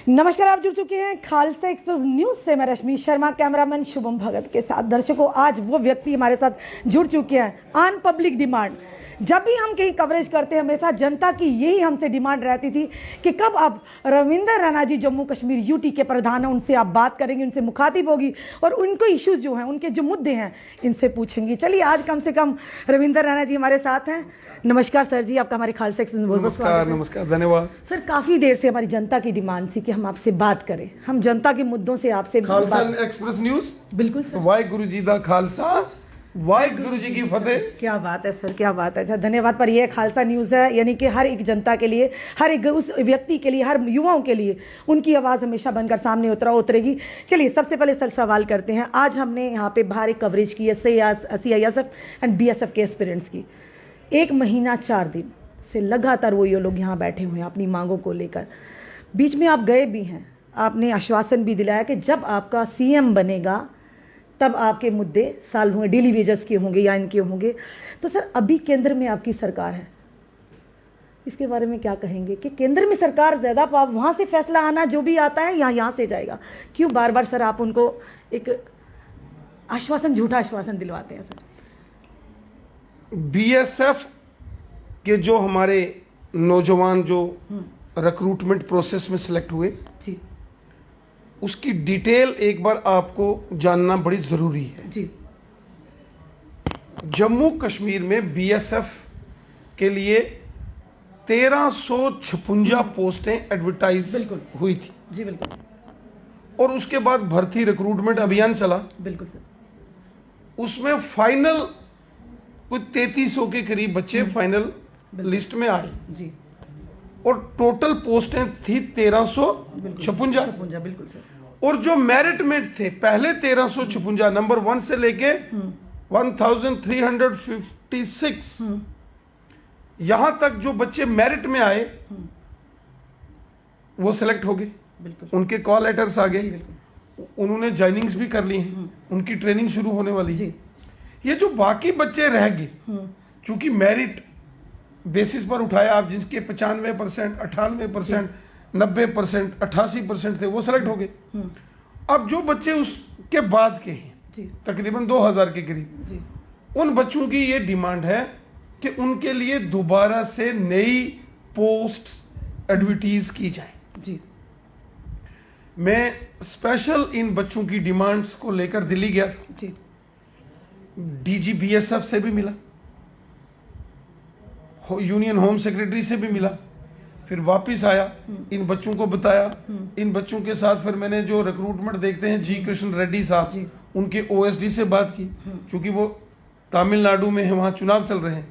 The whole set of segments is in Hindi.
नमस्कार, आप जुड़ चुके हैं खालसा एक्सप्रेस न्यूज से। मैं रश्मि शर्मा, कैमरामैन शुभम भगत के साथ। दर्शकों, आज वो व्यक्ति हमारे साथ जुड़ चुके हैं ऑन पब्लिक डिमांड। जब भी हम कहीं कवरेज करते हैं, हमेशा जनता की यही हमसे डिमांड रहती थी कि कब अब रविंदर रैना जी जम्मू कश्मीर यूटी के प्रधान हैं, उनसे आप बात करेंगे, उनसे मुखातिब होगी और उनको इश्यूज जो हैं, उनके जो मुद्दे हैं, इनसे पूछेंगी। चलिए, आज कम से कम रविंदर रैना जी हमारे साथ हैं। नमस्कार सर जी, आपका हमारे खालसा एक्सप्रेस में बहुत स्वागत है। नमस्कार, धन्यवाद सर। काफी देर से हमारी जनता की डिमांड थी कि हम आपसे बात करें, हम जनता के मुद्दों से आपसे खालसा एक्सप्रेस न्यूज। बिल्कुल सर। वाहिगुरु जी दा खालसा, वाहिगुरु जी की फतेह। क्या बात है सर, क्या बात है। अच्छा, धन्यवाद। पर यह खालसा न्यूज़ है, यानी कि हर एक जनता के लिए, हर एक उस व्यक्ति के लिए, हर युवाओं के लिए उनकी आवाज़ हमेशा बनकर सामने उतरेगी। चलिए, सबसे पहले सर सवाल करते हैं। आज हमने यहाँ पे बाहर एक कवरेज की है CISF एंड BSF के एस्पिरेंट्स की। 1 महीना 4 दिन से लगातार वो ये लोग यहाँ बैठे हुए हैं अपनी मांगों को लेकर। बीच में आप गए भी हैं, आपने आश्वासन भी दिलाया कि जब आपका CM बनेगा तब आपके मुद्दे सॉल्व होंगे, डेली वेजेस के होंगे या इनके होंगे। तो सर, अभी केंद्र में आपकी सरकार है, इसके बारे में क्या कहेंगे कि केंद्र में सरकार ज़्यादा वहाँ से फैसला आना जो भी आता है यहाँ से जाएगा, क्यों बार बार सर आप उनको एक आश्वासन, झूठा आश्वासन दिलवाते हैं सर? BSF के जो हमारे नौजवान जो रिक्रूटमेंट प्रोसेस में सिलेक्ट हुए जी, उसकी डिटेल एक बार आपको जानना बड़ी जरूरी है जी। जम्मू कश्मीर में BSF के लिए 1356 पोस्टें एडवर्टाइज हुई थी जी, बिल्कुल। और उसके बाद भर्ती रिक्रूटमेंट अभियान चला। बिल्कुल सर। उसमें फाइनल कुछ 3300 के करीब बच्चे फाइनल लिस्ट में आए जी, और टोटल पोस्टें थी 1356। बिल्कुल सर। और जो मेरिट में थे पहले 1356 नंबर 1 से लेके 1356 यहां तक जो बच्चे मेरिट में आए वो सिलेक्ट हो गए। उनके कॉल लेटर्स आ गए, उन्होंने ज्वाइनिंग्स भी कर ली हैं, उनकी ट्रेनिंग शुरू होने वाली है। ये जो बाकी बच्चे रह गए, चूंकि मेरिट बेसिस पर उठाया आप, जिनके 95%, 98%, 90%, 88% थे, वो सेलेक्ट हो गए। अब जो बच्चे उसके बाद के हैं तकरीबन 2000 के करीब, उन बच्चों की ये डिमांड है कि उनके लिए दोबारा से नई पोस्ट एडवर्टाइज की जाए जी। मैं स्पेशल इन बच्चों की डिमांड्स को लेकर दिल्ली गया था जी। DG BSF से भी मिला, यूनियन होम सेक्रेटरी से भी मिला, फिर वापस आया, इन बच्चों को बताया। इन बच्चों के साथ फिर मैंने जो रिक्रूटमेंट देखते हैं G कृष्ण रेड्डी साहब, उनके OSD से बात की, क्योंकि वो तमिलनाडु में है, वहाँ चुनाव चल रहे हैं,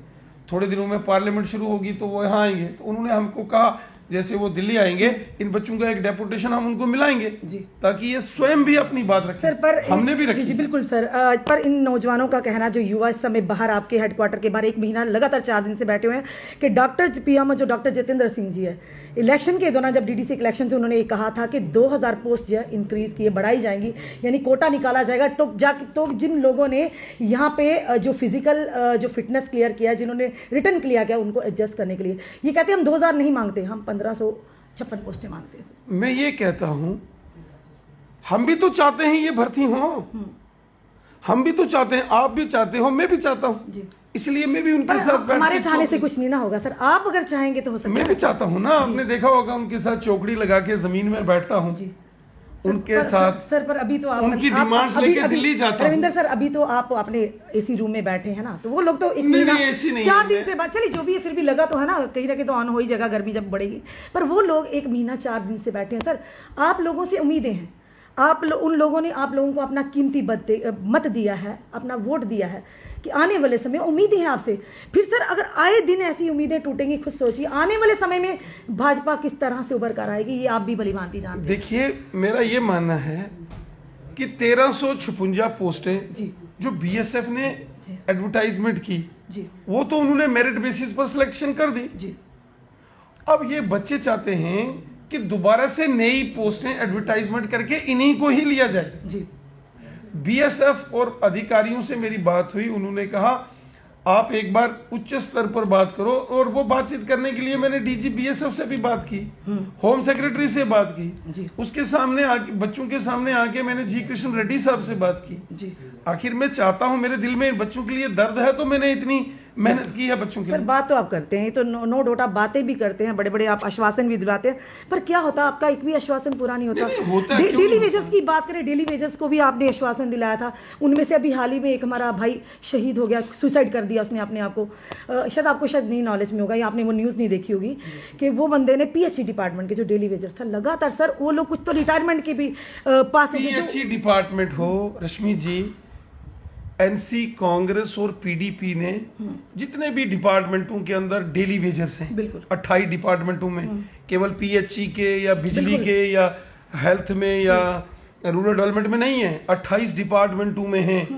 थोड़े दिनों में पार्लियामेंट शुरू होगी तो वो यहाँ आएंगे। तो उन्होंने हमको कहा जैसे वो दिल्ली आएंगे, इन बच्चों का एक डेपुटेशन हम उनको मिलाएंगे ताकि ये स्वयं भी अपनी बात रखें। सर, पर हमने भी रखी। जी बिल्कुल सर। पर इन नौजवानों का कहना, जो युवा इस समय बाहर आपके हेडक्वार्टर के बाहर 1 महीना लगातार 4 दिन से बैठे हुए हैं, कि डॉक्टर PM जो डॉक्टर जितेंद्र सिंह जी है, इलेक्शन के दौरान जब DDC इलेक्शन से उन्होंने कहा था कि 2000 पोस्ट जो है इंक्रीज किए, बढ़ाई जाएंगी, यानी कोटा निकाला जाएगा। तो जिन लोगों ने यहाँ पे जो फिजिकल जो फिटनेस क्लियर किया, जिन्होंने रिटर्न क्लियर किया, उनको एडजस्ट करने के लिए ये कहते हैं हम 2000 नहीं मांगते, हम 1556 पोस्टें मांगते हैं। मैं ये कहता हूं, हम भी तो चाहते हैं ये भर्ती हो, हम भी तो चाहते हैं, आप भी चाहते हो, मैं भी चाहता हूं, इसलिए मैं भी उनके साथ हमारे चाहने से कुछ नहीं ना होगा सर, आप अगर चाहेंगे तो हो सकता है। मैं भी चाहता हूं ना, आपने देखा होगा उनके साथ चौकड़ी लगा के जमीन में बैठता हूं उनके साथ। सर, पर अभी तो आप उनकी डिमांड्स लेके दिल्ली जाता हूं। रविंदर सर, अभी तो आप अपने AC रूम में बैठे हैं ना, तो वो लोग तो 1 महीना 4 दिन से बाद, चलिए जो भी है, फिर भी लगा तो है ना, कहीं ना कहीं तो ऑन हो ही जगह, गर्मी जब बढ़ेगी। पर वो लोग 1 महीना 4 दिन से बैठे हैं। सर, आप लोगों से उम्मीदें हैं, उन लोगों ने आप लोगों को अपना कीमती मत दिया है, अपना वोट दिया है, कि आने वाले समय उम्मीदें हैं आपसे। फिर सर, अगर आए दिन ऐसी उम्मीदें टूटेंगी, खुद सोचिए आने वाले समय में भाजपा किस तरह से उभर कर आएगी, ये आप भी भली भांति जानते हैं। देखिए, मेरा ये मानना है कि 1356 पोस्टें जो BSF ने एडवर्टाइजमेंट की, वो तो उन्होंने मेरिट बेसिस पर सिलेक्शन कर दी। अब ये बच्चे चाहते हैं कि दोबारा से नई पोस्टें एडवर्टाइजमेंट करके इन्हीं को ही लिया जाए। BSF और अधिकारियों से मेरी बात हुई, उन्होंने कहा आप एक बार उच्च स्तर पर बात करो, और वो बातचीत करने के लिए मैंने डीजी बीएसएफ से भी बात की, होम सेक्रेटरी से बात की, उसके सामने बच्चों के सामने आके मैंने जी कृष्ण रेड्डी साहब से बात की। आखिर मैं चाहता हूं, मेरे दिल में बच्चों के लिए दर्द है, तो मैंने इतनी मेहनत की है बच्चों के लिए। सर बात तो आप करते हैं, तो नो डाउट आप बातें भी करते हैं, बड़े बड़े आप आश्वासन भी दिलाते हैं, पर क्या होता है आपका एक भी आश्वासन पूरा नहीं होता। डेली वेजर्स की बात करें, डेली वेजर्स को भी आपने आश्वासन दिलाया था, उनमें से अभी हाल ही में एक हमारा भाई शहीद हो गया, सुसाइड कर दिया उसने अपने आप को। शायद आपको शायद नहीं नॉलेज में होगा, या आपने वो न्यूज़ नहीं देखी होगी कि वो बंदे ने पीएचई डिपार्टमेंट के जो डेली वेजर्स था लगातार, सर वो लोग कुछ तो रिटायरमेंट के भी पास हो गए। पीएचई डिपार्टमेंट हो रश्मि जी, एनसी कांग्रेस और पीडीपी ने जितने भी डिपार्टमेंटों के अंदर डेली वेजर्स हैं, 28 डिपार्टमेंटों में, केवल पीएचई के या बिजली के या हेल्थ में या रूरल डेवलपमेंट में नहीं है, 28 डिपार्टमेंटों में हैं।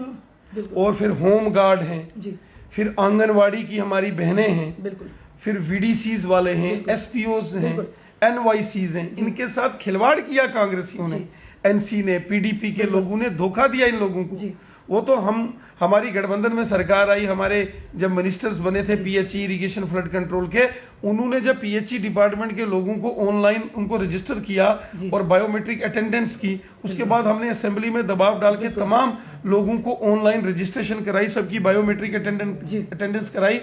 और फिर होम गार्ड हैं, फिर आंगनवाड़ी की हमारी बहनें हैं, फिर वीडीसीज वाले हैं, एसपीओज हैं, एनवाईसीज हैं। इनके साथ खिलवाड़ किया कांग्रेसियों ने, एनसी ने, पीडीपी के लोगों ने धोखा दिया इन लोगों को। वो तो हमारी गठबंधन में सरकार आई, हमारे जब मिनिस्टर्स बने थे पीएचई इरिगेशन फ्लड कंट्रोल के, उन्होंने जब पीएचई डिपार्टमेंट के लोगों को ऑनलाइन उनको रजिस्टर किया और बायोमेट्रिक अटेंडेंस की, उसके बाद हमने असेंबली में दबाव डाल के तमाम लोगों को ऑनलाइन रजिस्ट्रेशन कराई, सबकी बायोमेट्रिक अटेंडेंस कराई,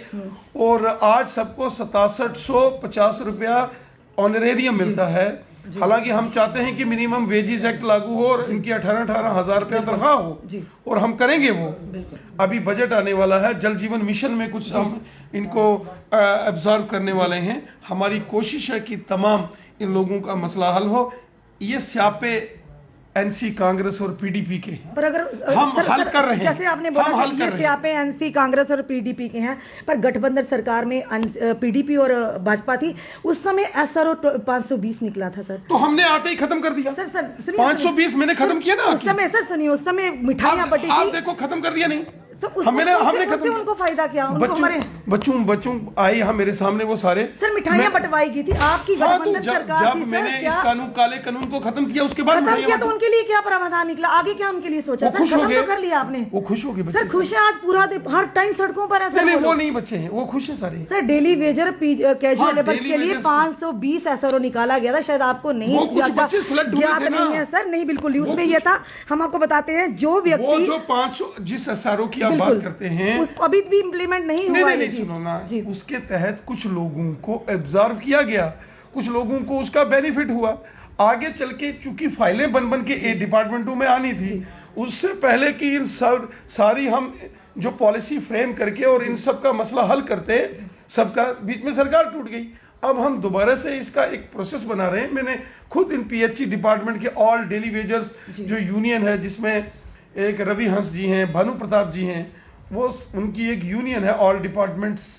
और आज सबको 6750 रुपया ऑनरेरियम मिलता है। हालांकि हम चाहते हैं कि मिनिमम वेजेस एक्ट लागू हो और इनकी 18-18 हजार रुपया तनख्वाह हो, और हम करेंगे वो। अभी बजट आने वाला है, जल जीवन मिशन में कुछ हम इनको एब्जॉर्व करने वाले हैं। हमारी कोशिश है कि तमाम इन लोगों का मसला हल हो। ये स्यापे एनसी कांग्रेस और पीडीपी के, पर अगर हम हल कर रहे हैं, जैसे आपने बोला कि ये स्यापे एनसी कांग्रेस और पीडीपी के हैं, पर गठबंधन सरकार में पीडीपी और भाजपा थी, उस समय एसआरओ 520 निकला था सर, तो हमने आते ही खत्म कर दिया। सर 520 मैंने खत्म किया ना उस समय। सर सुनिए, उस समय मिठाइयां बटी आप थी, देखो खत्म कर दिया नहीं, तो हमने खत्म। उनको फायदा क्या, बच्चों आए यहाँ मेरे सामने वो सारे, सर मिठाइयां बंटवाई गई थी आपकी गठबंधन सरकार जब मैंने इस काले कानून को खत्म किया, उसके बाद खत्म किया, तो उनके लिए क्या प्रावधान निकला, आगे क्या उनके लिए सोचा? खुश हो गए, कर लिया आपने, वो खुश हो गए सर। खुश है आज पूरा हर टाइम सड़कों पर ऐसा नहीं, वो नहीं बच्चे हैं, वो खुश है सारे। Sir daily Vaser casual labour के लिए 520 एसआरओ निकाला गया था, शायद आपको नहीं ज्ञात नहीं है सर। नहीं, बिल्कुल उसमें यह था, हम आपको बताते हैं, जो व्यक्ति जो 500 जिस एसआरओ की आप बात करते हैं अभी भी इम्प्लीमेंट नहीं हुआ है। सुनो ना, उसके तहत कुछ लोगों को एब्जॉर्व किया गया, कुछ लोगों को उसका बेनिफिट हुआ। आगे चल के चूंकि फाइलें बन के डिपार्टमेंटों में आनी थी, उससे पहले कि इन सारी हम जो पॉलिसी फ्रेम करके और इन सब का मसला हल करते, सबका बीच में सरकार टूट गई। अब हम दोबारा से इसका एक प्रोसेस बना रहे हैं। मैंने खुद इन पीएचई डिपार्टमेंट के ऑल डेली वेजर्स जो यूनियन है, जिसमें एक रवि हंस जी हैं, भानु प्रताप जी हैं, वो उनकी एक यूनियन है ऑल डिपार्टमेंट्स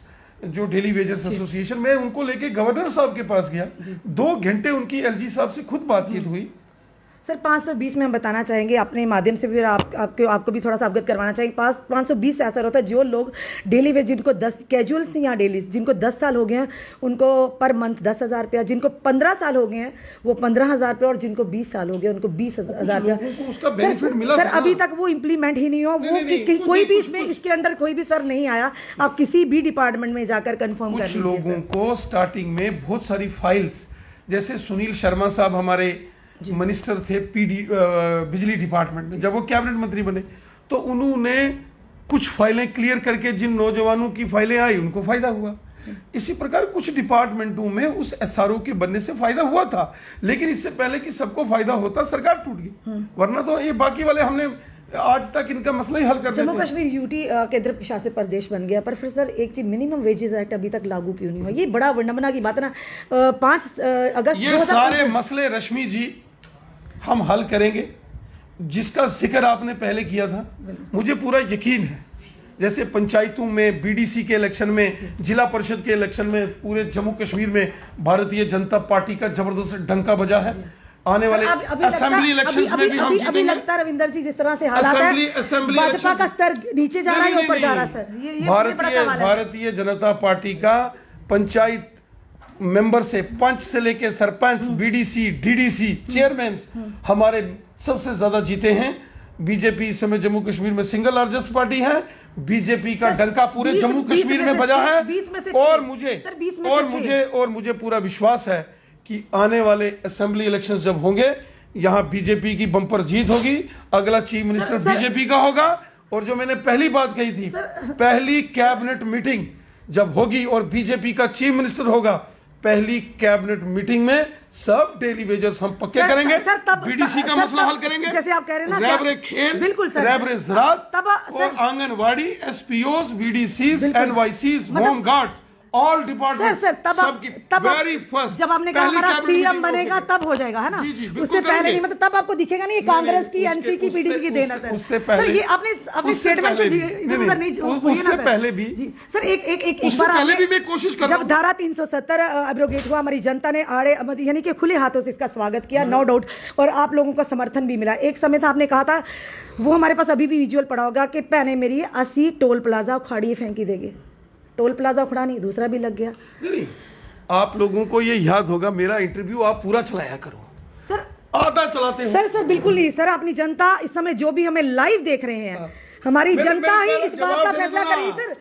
जो डेली वेजर्स एसोसिएशन में, उनको लेके गवर्नर साहब के पास गया, 2 घंटे उनकी एलजी साहब से खुद बातचीत हुई। सर 520 में हम बताना चाहेंगे अपने माध्यम से भी, आपको भी थोड़ा सा अवगत करवाना चाहेंगे। 520 ऐसा होता है जो लोग डेली वेज, जिनको 10 कैजुअल्स या डेली, जिनको 10 साल हो गए हैं उनको पर मंथ 10,000 रुपया, जिनको 15 साल हो गए हैं वो 15,000 रुपया, और जिनको 20 साल हो गए उनको 20,000 रुपया उसका बेनिफिट मिला। सर अभी तक वो इम्प्लीमेंट ही नहीं हो, वो कोई भी इसके अंडर कोई भी सर नहीं आया। आप किसी भी डिपार्टमेंट में जाकर कंफर्म कर लीजिए। लोगों को स्टार्टिंग में बहुत सारी फाइल्स, जैसे सुनील शर्मा साहब हमारे मिनिस्टर थे बिजली डिपार्टमेंट में, जब वो कैबिनेट मंत्री बने तो उन्होंने कुछ फाइलें क्लियर करके जिन नौजवानों की फाइलें आई उनको फायदा हुआ। इसी प्रकार कुछ डिपार्टमेंटों में उस एसआरओ के बनने से फायदा हुआ था, लेकिन इससे पहले कि सबको फायदा होता सरकार टूट गई, वरना तो ये बाकी वाले हमने आज तक इनका मसला ही हल कर दिया। जम्मू कश्मीर यूटी केंद्र शासित प्रदेश बन गया, पर फिर सर एक चीज, मिनिमम वेजेस एक्ट अभी तक लागू क्यों नहीं हुआ? ये बड़ा विडंबना की बात है ना। 5 अगस्त ये सारे मसले रश्मि जी हम हल करेंगे, जिसका जिक्र आपने पहले किया था। मुझे पूरा यकीन है, जैसे पंचायतों में, बीडीसी के इलेक्शन में, जिला परिषद के इलेक्शन में, पूरे जम्मू कश्मीर में भारतीय जनता पार्टी का जबरदस्त डंका बजा है। आने वाले असेंबली इलेक्शंस में भी हम जीतेंगे। अभी लगता है रविंदर जी, जिस तरह से हालात है, भाजपा का स्तर नीचे जा रहा है, ऊपर जा रहा है सर। भारतीय जनता पार्टी का पंचायत मेंबर से, पंच से लेके सरपंच, बीडीसी, डीडीसी, चेयरमैन हमारे सबसे ज्यादा जीते हैं। बीजेपी इस समय जम्मू कश्मीर में सिंगल लार्जेस्ट पार्टी है। बीजेपी का सर, डंका पूरे 20 जम्मू कश्मीर में बजा है। 20 में से और 6 मुझे सर, 20 में से 6 और मुझे पूरा विश्वास है कि आने वाले असेंबली इलेक्शंस जब होंगे, यहाँ बीजेपी की बम्पर जीत होगी। अगला चीफ मिनिस्टर बीजेपी का होगा। और जो मैंने पहली बात कही थी, पहली कैबिनेट मीटिंग जब होगी और बीजेपी का चीफ मिनिस्टर होगा, पहली कैबिनेट मीटिंग में सब डेली वेजर्स हम पक्के करेंगे। बीडीसी का मसला हल करेंगे, जैसे आप कह रहे हैं ना, रैबरे खेल, बिल्कुल सर, रैबरे ज़राअत तब और anganwadi, SPOs, BDCs, NYCs, home guards, all department, sir तब वेरी फर्स्ट जब आपने कहा हमारा सीएम बनेगा तब हो जाएगा, है ना? उससे पहले नहीं, मतलब तब आपको दिखेगा नहीं कांग्रेस की, एनसी की, पीडीपी की देना सर। उससे पहले ये आपने स्टेटमेंट से उससे पहले भी सर एक उससे बार पहले भी मैं कोशिश कर रहा जब हूं। धारा 370 एब्रोगेट हुआ, हमारी जनता ने यानी कि खुले हाथों से इसका स्वागत किया, नो डाउट, और आप लोगों का समर्थन भी मिला। एक समय था आपने कहा था, वो हमारे पास अभी भी विजुअल पड़ा होगा कि पहने मेरी 80 टोल प्लाजा उखाड़िए फेंकी देंगे। टोल प्लाजा उखड़ा नहीं, दूसरा भी लग गया। नहीं, आप लोगों को ये याद होगा, मेरा इंटरव्यू आप पूरा चलाया करो सर, आधा चलाते हो सर बिल्कुल नहीं सर। अपनी जनता इस समय जो भी हमें लाइव देख रहे हैं, हमारी जनता ही इस बात का फैसला कर रही है सर।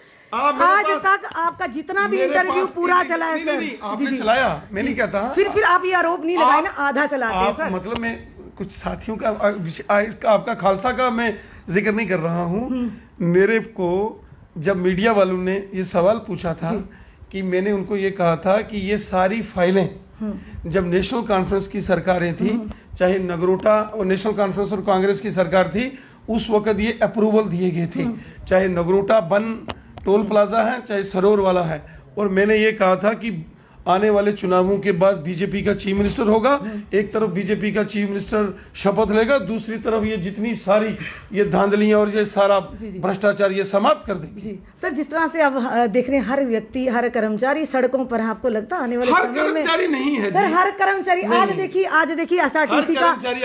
आज तक आपका जितना भी इंटरव्यू पूरा चला है सर, आपने चलाया, मैं नहीं कहता। फिर आप ये आरोप नहीं लगाए ना आधा चलाते हैं सर। मतलब मैं कुछ साथियों का आपका खालसा का मैं जिक्र नहीं कर रहा हूँ। मेरे को जब मीडिया वालों ने ये सवाल पूछा था कि मैंने उनको ये कहा था कि ये सारी फाइलें जब नेशनल कॉन्फ्रेंस की सरकारें थी, चाहे नगरोटा और नेशनल कॉन्फ्रेंस और कांग्रेस की सरकार थी, उस वक्त ये अप्रूवल दिए गए थे। चाहे नगरोटा बन टोल प्लाजा है, चाहे सरोवर वाला है। और मैंने ये कहा था कि आने वाले चुनावों के बाद बीजेपी का चीफ मिनिस्टर होगा। एक तरफ बीजेपी का चीफ मिनिस्टर शपथ लेगा, दूसरी तरफ ये जितनी सारी ये धांधलियां और ये सारा भ्रष्टाचार ये समाप्त कर देंगे। जी सर, जिस तरह से अब देख रहे हैं, हर व्यक्ति, हर कर्मचारी सड़कों पर है, आपको लगता है आने वाले हर समय में? कर्मचारी नहीं है सर, जी। हर कर्मचारी आज देखिए एसआरटीसी का, सर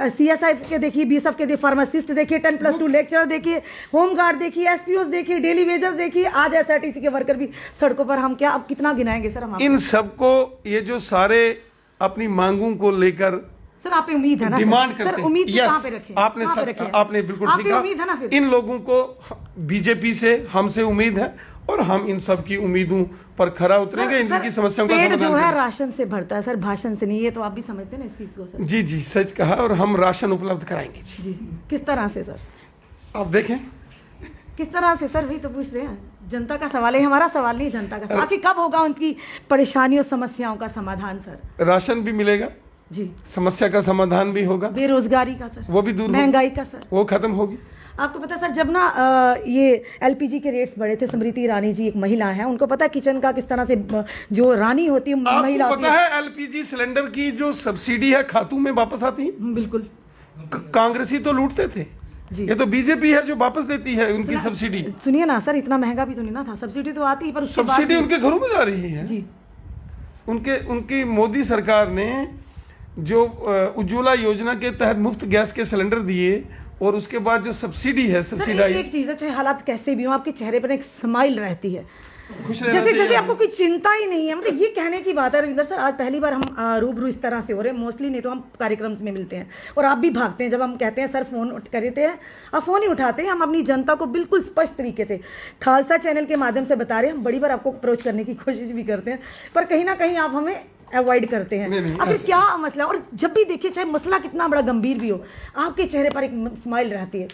सीएसआई के देखिए, बीएसएफ के देखिए, फार्मासिस्ट देखिए, 10+2 लेक्चरर देखिए, होमगार्ड देखिए, एसपीओस देखिए, डेली वेजर देखिए, आज एसआरटीसी के वर्कर भी सड़कों पर। हम क्या अब कितना गिनाएंगे सर हम? इन सबको ये जो सारे अपनी मांगों को लेकर सर, आप पे उम्मीद है ना डिमांड सर? करते हैं। उम्मीद कहाँ पे रखें? आपने सच कहा, आपने बिल्कुल ठीक उम्मीद है ना कहा। फिर? इन लोगों को बीजेपी से, हमसे उम्मीद है और हम इन सब की उम्मीदों पर खरा उतरेंगे, इनकी समस्याओं का पेट समाधान जो है करेंगे। राशन से भरता है सर, भाषण से नहीं। ये तो आप भी समझते हैं ना इस चीज को सर? जी जी, सच कहा। और हम राशन उपलब्ध कराएंगे जी। जी, किस तरह से सर? आप देखें किस तरह से सर, वही तो पूछ रहे हैं। जनता का सवाल है, हमारा सवाल नहीं, जनता का सवाल। आखिर कब होगा उनकी परेशानियों समस्याओं का समाधान सर? राशन भी मिलेगा जी, समस्या का समाधान भी होगा, बेरोजगारी का सर, वो भी दूर, महंगाई का सर, वो खत्म होगी। आपको पता है सर, जब ना ये एलपीजी के रेट्स बढ़े थे, स्मृति ईरानी जी एक महिला है, उनको पता है किचन का किस तरह से जो रानी होती है, महिला आपको होती पता है एलपीजी सिलेंडर की जो सब्सिडी है खातों में वापस आती है? बिल्कुल कांग्रेसी तो लूटते थे जी। ये तो बीजेपी है जो वापस देती है उनकी सब्सिडी। सुनिए ना सर, इतना महंगा भी तो नहीं ना था, सब्सिडी तो आती है, पर उसके बाद सब्सिडी उनके घरों में जा रही है जी। उनकी मोदी सरकार ने जो उज्ज्वला योजना के तहत मुफ्त गैस के सिलेंडर दिए और उसके बाद जो सब्सिडी है, सर, सब्सिडाइज। एक चीज है, चाहे हालात कैसे भी हो, आपके चेहरे पर एक स्माइल रहती है, खुश रहना जैसे चाहिए। आपको कोई चिंता ही नहीं है। मतलब ये कहने की बात है रविंदर सर, आज पहली बार हम रूबरू इस तरह से हो रहे हैं। मोस्टली नहीं तो हम कार्यक्रम में मिलते हैं और आप भी भागते हैं जब हम कहते हैं सर फोन करते हैं, आप फोन ही उठाते हैं। हम अपनी जनता को बिल्कुल स्पष्ट तरीके से खालसा चैनल के माध्यम से बता रहे हैं। हम बड़ी बार आपको अप्रोच करने की कोशिश भी करते हैं, पर कहीं ना कहीं आप हमें अवॉइड करते हैं। अब इस क्या मसला, और जब भी देखिए चाहे मसला कितना बड़ा गंभीर भी हो, आपके चेहरे पर एक स्माइल रहती है।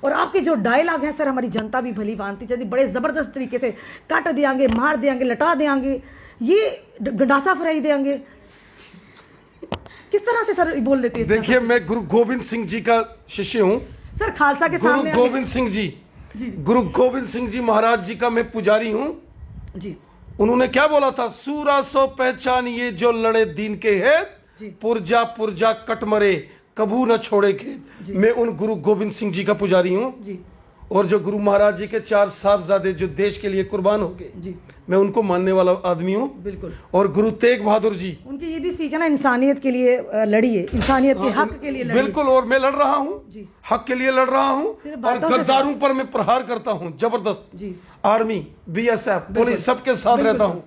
और आपके जो डायलॉग है सर, हमारी जनता भी भली भांति जल्दी बड़े जबरदस्त तरीके से काट देंगे, मार देंगे, लटा देंगे, ये गंडासा फराई देंगे। किस तरह से सर बोल देते हैं? देखिए, मैं गुरु गोविंद सिंह जी का शिष्य हूँ सर, खालसा के गुरु सामने गोविंद सिंह जी, गुरु गोविंद सिंह जी महाराज जी का मैं पुजारी हूँ जी। उन्होंने क्या बोला था? सूरा सो पहचानिए जो लड़े दीन के हेत, पुरजा पुरजा कट मरे कबू न छोड़े खेत। मैं उन गुरु गोविंद सिंह जी का पुजारी हूँ जी। और जो गुरु महाराज जी के 4 साहबजादे जो देश के लिए कुर्बान हो गए जी, मैं उनको मानने वाला आदमी हूँ। बिल्कुल। और गुरु तेग बहादुर जी, उनकी ये भी सीख है ना, इंसानियत के लिए लड़िए, इंसानियत के हक के लिए लड़िए। बिल्कुल। और मैं लड़ रहा हूँ, हक के लिए लड़ रहा हूँ सिर्फ और बातों से गद्दारों पर मैं प्रहार करता हूँ जबरदस्त। जी। आर्मी, बीएसएफ, पुलिस सबके साथ रहता हूँ।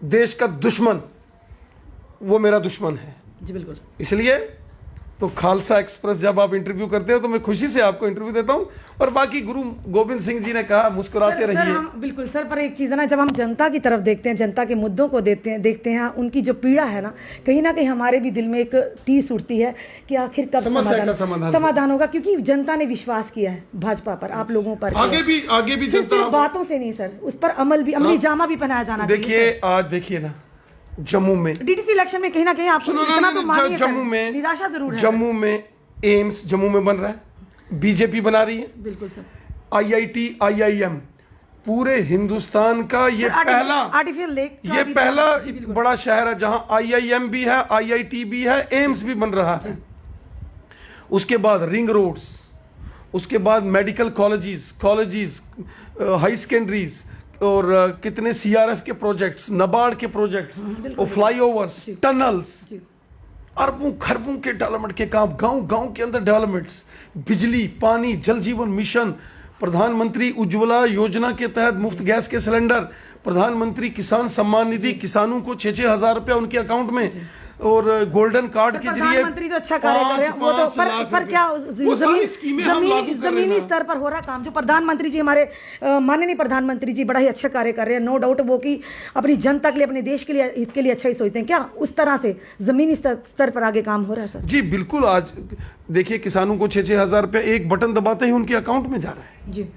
देश का दुश्मन वो मेरा दुश्मन है। जी बिल्कुल। इसलिए तो खालसा एक्सप्रेस जब आप इंटरव्यू करते हो तो मैं खुशी से आपको इंटरव्यू देता हूं। और बाकी गुरु गोविंद सिंह जी ने कहा मुस्कुराते सर, रहिए। बिल्कुल सर, पर एक चीज़ है ना, जब हम जनता की तरफ देखते हैं, जनता के मुद्दों को देखते हैं, उनकी जो पीड़ा है ना कहीं हमारे भी दिल में एक तीस उठती है कि आखिर कब समाधान होगा, क्योंकि जनता ने विश्वास किया है भाजपा पर, आप लोगों पर। आगे भी जनता, बातों से नहीं सर, उस पर अमली जामा भी पहनाया जाना चाहिए। देखिए आज देखिए ना जम्मू में डीटीसी इलेक्शन में कहीं ना कहीं आपको इतना तो मानिए जम्मू में निराशा जरूर है। जम्मू में एम्स जम्मू में बन रहा है, बीजेपी बना रही है। बिल्कुल सर। IIT IIM पूरे हिंदुस्तान का ये पहला आर्टिफिशियल लेक, ये पहला बड़ा शहर है जहां IIM भी है, IIT भी है, एम्स भी बन रहा है। उसके बाद रिंग रोड्स, उसके बाद मेडिकल कॉलेजेस, हाई सेकेंडरीज, और कितने CRF के प्रोजेक्ट्स, नबार्ड के प्रोजेक्ट्स, और फ्लाईओवर्स, टनल्स, अरबों खरबों के डेवलपमेंट के काम, गांव के अंदर डेवलपमेंट्स, बिजली, पानी, जल जीवन मिशन, प्रधानमंत्री उज्ज्वला योजना के तहत मुफ्त गैस के सिलेंडर, प्रधानमंत्री किसान सम्मान निधि, किसानों को 6-6 हजार रुपया उनके अकाउंट में, और गोल्डन कार्ड के जरिए प्रधानमंत्री तो अच्छा कार्य कर रहे हैं, वो तो पर क्या जमीनी स्तर पर हो रहा काम, जो प्रधानमंत्री जी हमारे माननीय प्रधानमंत्री जी बड़ा ही अच्छा कार्य कर रहे हैं, नो डाउट, वो कि अपनी जनता के लिए, अपने देश के लिए, हित के लिए अच्छा ही सोचते हैं, क्या उस तरह से जमीनी स्तर पर आगे काम हो रहा है सर? जी बिल्कुल। आज देखिए किसानों को 6-6 हजार रुपया एक बटन दबाते ही उनके अकाउंट में जा रहा है जी।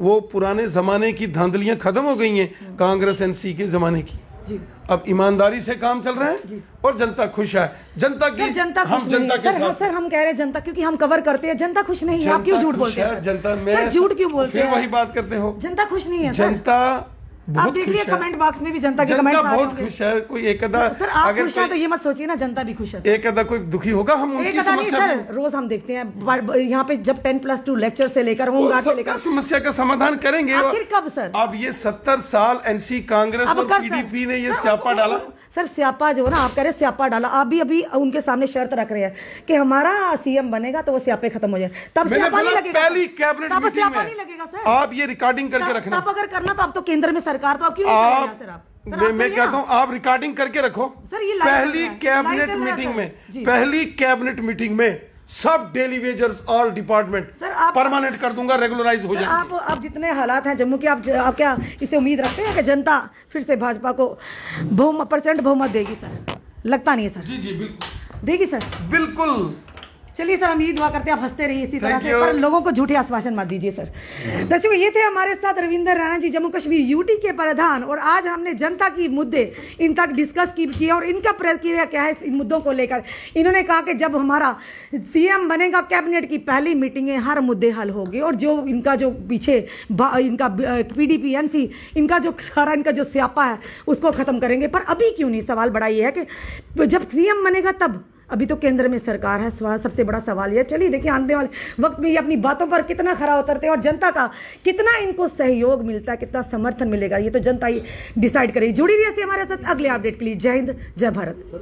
वो पुराने जमाने की धांधलियां खत्म हो गई हैं, कांग्रेस NC के जमाने की जी। अब ईमानदारी से काम चल रहा है और जनता खुश है। जनता की जनता हम जनता के साथ सर, हम कह रहे हैं जनता, क्योंकि हम कवर करते हैं, जनता खुश नहीं है। आप क्यों झूठ बोलते हैं? जनता में झूठ क्यों बोलते हैं? वही बात करते हो, जनता खुश नहीं है। जनता आप देख लिए कमेंट बॉक्स में भी जनता के कमेंट बहुत खुश है। कोई एक आधा सर आप खुश हैं तो ये मत सोचिए ना जनता भी खुश है। एक आधा कोई दुखी होगा, हम उनकी समस्या सर रोज हम देखते हैं यहाँ पे जब 10+2 लेक्चर से लेकर होमगार्ड से लेकर समस्या का समाधान करेंगे। आखिर कब सर? अब ये 70 साल NC कांग्रेस और PDP ने ये स्यापा डाला। सर स्यापा जो है ना, आप कह रहे स्यापा डाला, आप भी अभी उनके सामने शर्त रख रहे हैं कि हमारा CM बनेगा तो वो स्यापे खत्म हो जाए, तब स्यापा नहीं लगेगा। पहली कैबिनेट मीटिंग में नहीं लगेगा सर। आप ये रिकॉर्डिंग करके रखना। आप अगर करना तो आप तो केंद्र में सरकार, तो आप क्यों नहीं कर रहे हैं सर? मैं कहता हूँ आप रिकॉर्डिंग करके रखो। सर ये पहली कैबिनेट मीटिंग में सब daily wagers all department permanent कर दूंगा, रेगुलराइज हो जाएंगे। आप जितने हालात हैं जम्मू के, आप क्या इसे उम्मीद रखते हैं कि जनता फिर से भाजपा को प्रचंड बहुमत देगी सर? लगता नहीं है सर। जी बिल्कुल देगी सर, बिल्कुल। चलिए सर, हम ये दुआ करते हैं आप हंसते रहिए इसी तरह से, पर लोगों को झूठे आश्वासन मत दीजिए सर। दर्शकों, ये थे हमारे साथ रविंदर राणा जी, जम्मू कश्मीर UT के प्रधान, और आज हमने जनता की मुद्दे इन तक डिस्कस किया और इनका प्रक्रिया क्या है इन मुद्दों को लेकर। इन्होंने कहा कि जब हमारा CM बनेगा, कैबिनेट की पहली मीटिंगें हर मुद्दे हल होंगे, और जो इनका जो पीछे इनका PDP NC इनका जो स्यापा है उसको खत्म करेंगे। पर अभी क्यों नहीं? सवाल बड़ा ये है कि जब CM बनेगा तब, अभी तो केंद्र में सरकार है, सबसे बड़ा सवाल ये। चलिए देखिए आने वाले वक्त में ये अपनी बातों पर कितना खरा उतरते हैं और जनता का कितना इनको सहयोग मिलता है, कितना समर्थन मिलेगा, ये तो जनता ही डिसाइड करेगी। जुड़ी रहिए हमारे साथ अगले अपडेट के लिए। जय हिंद, जय भारत।